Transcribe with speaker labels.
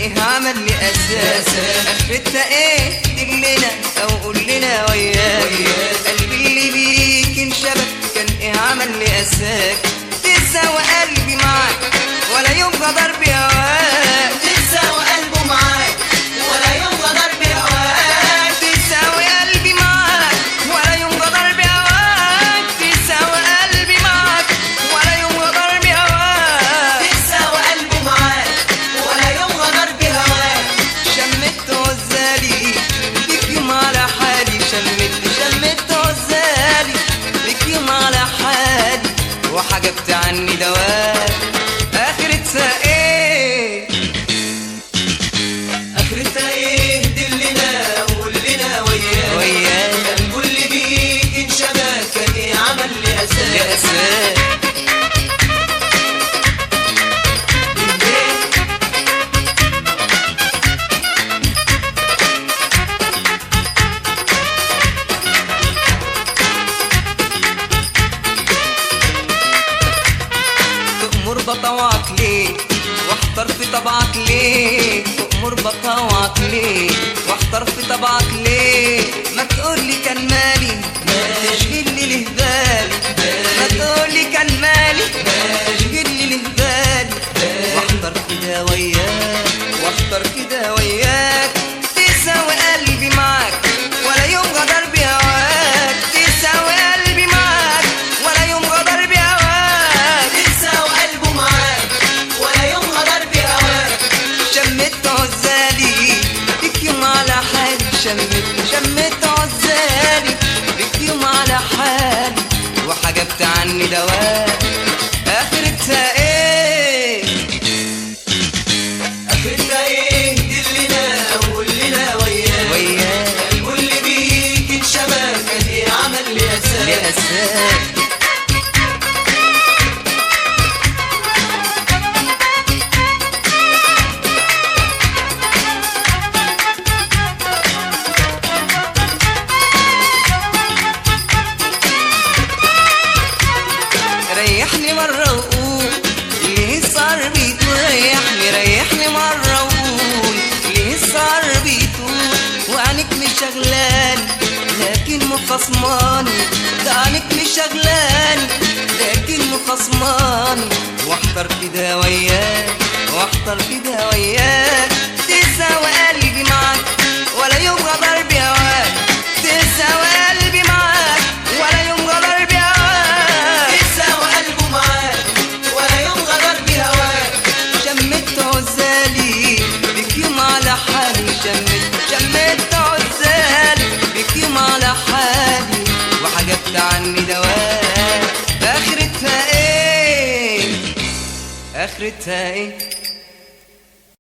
Speaker 1: ايه عمل لي اساس؟ اخرتها ايه؟ دلنا او قول لنا وياك. قلبي اللي بيك انشبك كان ايه عمل لي اساك؟ تساوى قلبي معاك ولا يوم غدر بهواك.
Speaker 2: تساوى قلبه معاك ولا يوم غدر بهواك.
Speaker 1: تساوي قلبي معاك ولا يوم غدر بهواك. تساوي قلبي معاك ولا يوم غدر بهواك.
Speaker 2: تساوى قلبه معاك ولا يوم غدر بهواك.
Speaker 1: شمت عزالي بك يوم على حالي. شمت عزالي بك يوم على حالي وحجبت عني دواك. اخرتها ايه؟
Speaker 2: اخرتها ايه؟ دلنا وقول لنا وياك. قلبه اللي بيك انشبك كان ايه عمل لي اساس؟
Speaker 1: تأمر بطوعك ليه واحتر في طبعك ليه؟ تأمر بطوعك ليه واحتر في طبعك ليه؟ ما تقولي كان مالي تشغل لي له بالي. ما تقولي كان مالي تشغل لي له بالي. واحتر كده وياك واحتر كده وياك. تساوي قلبي معاك ولا يوم غدر بهواك. تساوي قلبي معاك ولا يوم غدر بهواك.
Speaker 2: تساوى قلبه معاك ولا يوم غدر بهواك.
Speaker 1: شمت عزالي بك يوم على حالي. شمت عزالي بك يوم على حالي وحجبت عني دواك. اخرتها ايه؟
Speaker 2: اخرتها ايه؟ دلنا وقول لنا وياك. قلبه اللي بيك انشبك كان ايه عمل لي اساس؟
Speaker 1: لأساك. ريحني مرة وقول ليه صار بيطول. ريحني مرة وقول ليه صار بيطول. وعنك مش شغلاني لكن مخصماني. ده عنك مش شغلاني لكن مخصماني. واحتر كده وياك واحتر كده وياك. تساوي قلبي معاك ولا يوم غدر بهواك. تساوي قلبي معاك ولا يوم غدر بهواك.
Speaker 2: تساوى قلبه معاك ولا يوم غدر بهواك.
Speaker 1: شمت عزالي بك يوم على حالي. شمت عزالي بك يوم على حالي وحجبت عني دواك. اخرتها ايه؟ اخرتها ايه؟